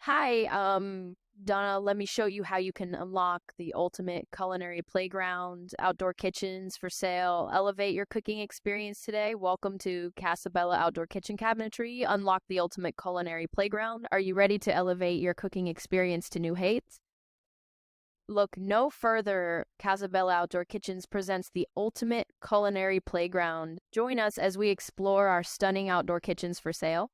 Hi, Donna, let me show you how you can unlock the ultimate culinary playground, outdoor kitchens for sale. Elevate your cooking experience today. Welcome to Casa Outdoor Kitchen Cabinetry. Unlock the ultimate culinary playground. Are you ready to elevate your cooking experience to new heights? Look no further. Casabella Outdoor Kitchens presents the ultimate culinary playground. Join us as we explore our stunning outdoor kitchens for sale.